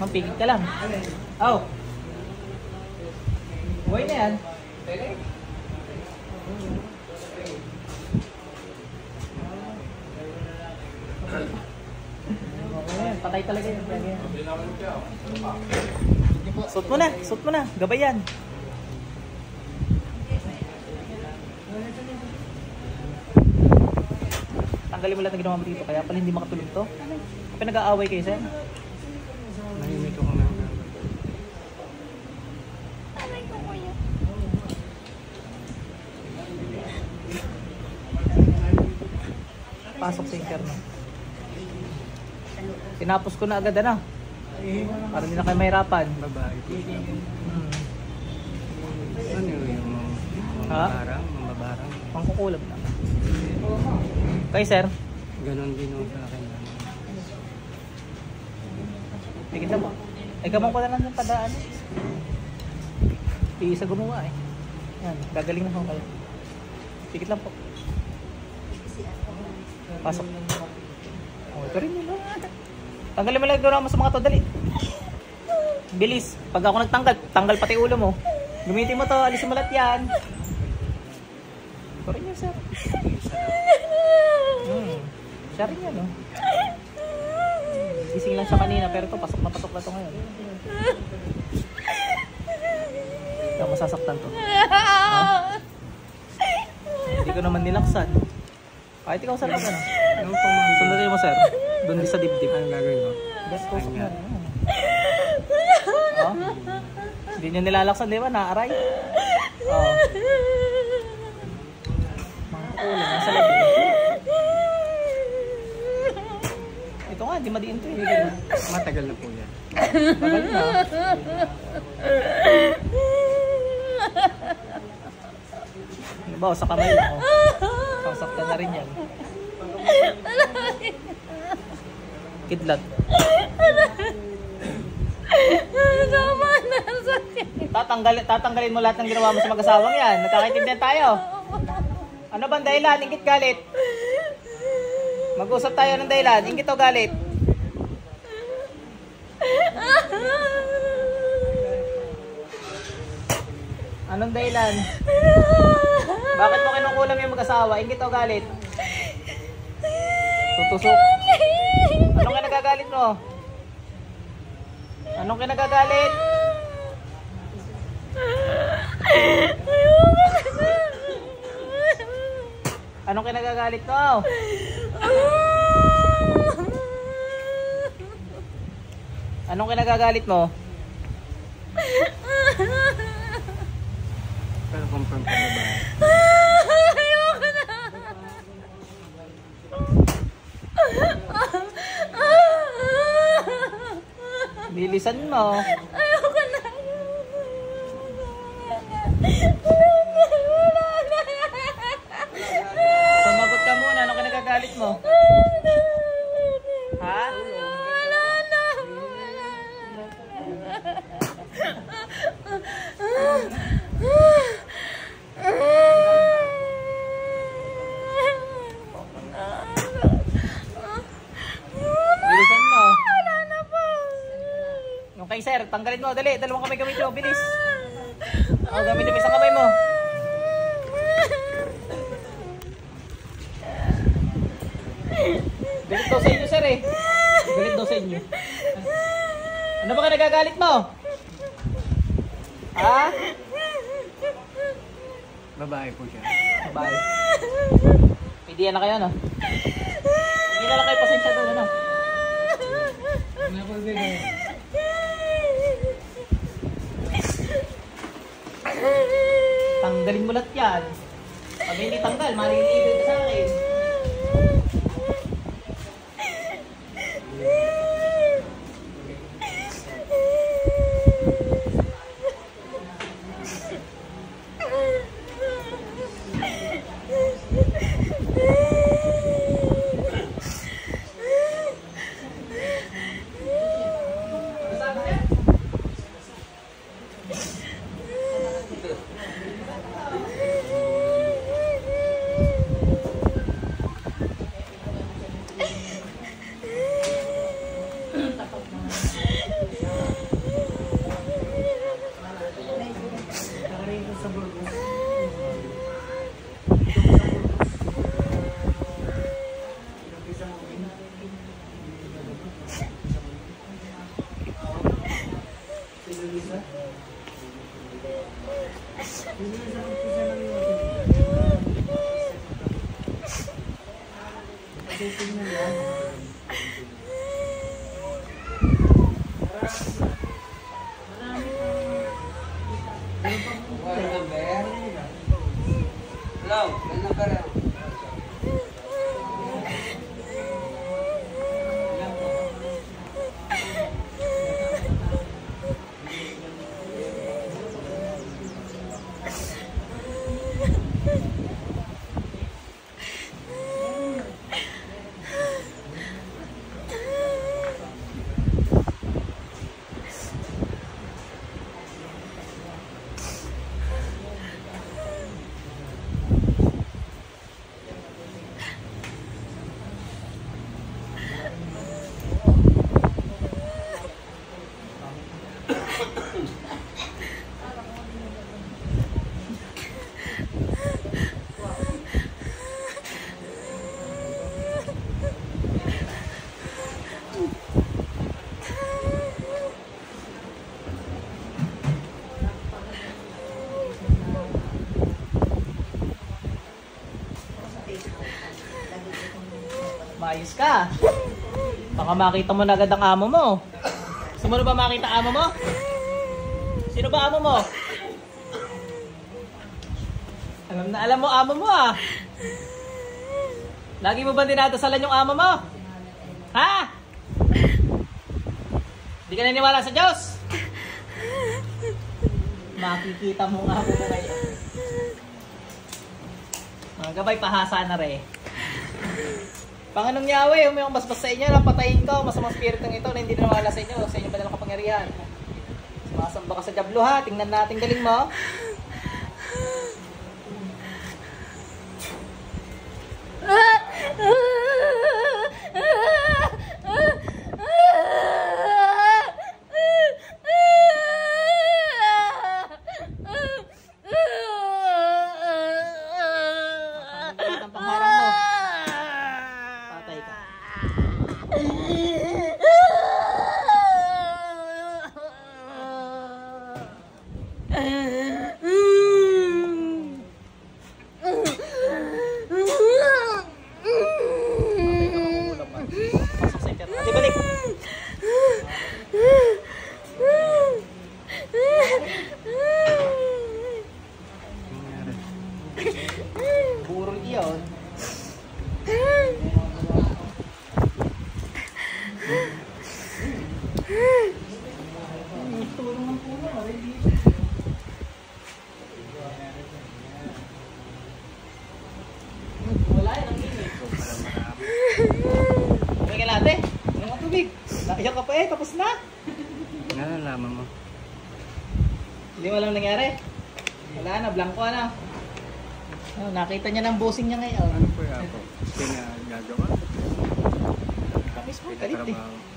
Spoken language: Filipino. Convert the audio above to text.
Mampigil ka lang. Oh. Buhay na yan. Patay talaga yun. Suot mo na. Gabay yan. Tanggalin mo lahat ng ginawa mo dito, kaya pala hindi makatulog to. Pinag-aaway kayo, sir? Nahimik ako na. Pasok sa interno. Tinapos ko na agad na. Para hindi na kayo mahirapan. Babae po siya. Ano yung mababarang? Mababarang? Pangkukulam na. Kay sir? Ganon din ako sa akin. Tigil na mo. Ay, gamang ko na lang yung padaan. Iisa gumawa eh. Yan, gagaling na ako kayo. Tigil lang po. Pasok. Oh, ito rin yun. Tanggalin mo lang gano'n sa mga to, dali. Bilis. Pag ako nagtanggal, tanggal pati ulo mo. Gamitin mo to, alisin mo lahat yan. Ito rin yun, sir. Siya rin yan, oh. Gising lang siya kanina, pero to pasok na to ngayon. Hindi ako masasaktan to. Ha? Hindi ko naman nilaksan. Kahit ikaw sir, ano? Sundarin mo sir. Doon din sa dibdib. Anong gagawin ko? Gas tusok na rin. Oh. Hindi nyo nilalaksan, di ba? Naaray. Oh. Mga kulang. Nasa labi. Ito nga, di madiin to eh. Matagal na po yan. Tagal na. Diba, sa kamay lang. Oh. Pangsaktan na rin yan. Kidlat. Tatanggalin mo lahat ng ginawa mo sa mag-asawang yan. Nagkakaintindihan tayo. Ano bang dahilan? Ingit galit? Mag-usap tayo ng dahilan. Ingit o galit? Anong dahilan? Bakit mo kinukulam yung mag-asawa? Ingit o galit? Tutusok. Anong kinagagalit mo? Anong kinagagalit? Anong kinagagalit mo? Anong kinagagalit mo? Pero confirm ka na ba? Ayoko na. Bilisan mo. Ayoko na. Sumagot ka muna. Anong kinagagalit mo? Ha? Wala na. Bilisan mo. Wala na po. Yung kay sir, tanggalin mo. Dali, dalawang kamay gamit mo. Bilis. O, gamit yung isang kamay mo. Galit daw sa inyo, sir eh. Galit daw sa inyo. Ano ba ka nagagalit mo? Ha? Babae po siya. Bye. Pidiyan na kayo, no? Hindi na lang kayo pasensya doon, ano? Tanggalin mo lahat yan. Pag hindi tanggal, malilitin ka sa akin. Maayos ka. Baka makita mo na agad ang amo mo. Gusto mo na ba makita amo mo? Sino ba amo mo? Alam na alam mo amo mo ah. Lagi mo ba dinadasalan yung amo mo? Ha? Di ka naniniwala sa Diyos? Makikita mo ang amo mo ngayon. Mga gabay, pahasa na rin. Panganong Yahweh, may basbas sa inyo, napatayin ko, masamang spiritong ito na hindi na nawala sa inyo ba nalang kapangyarihan? Sumasamba ka sa Diablo ha, tingnan natin galing mo. Ang pangharang mo. Patay ka. Pasok sa internet. Ate, balik. Burol iyon. Wala yan ang init. Teka lang ate. Ano nga tubig? Naiyak ka pa eh. Tapos na. Nalalaman mo. Hindi mo alam nangyari. Wala na. Blanco na. Oh, nakita niya ng bossing niya ngayon. Ano po ako? Pinagagawa? Kapis mo. Kalit eh. Pinatrabaho.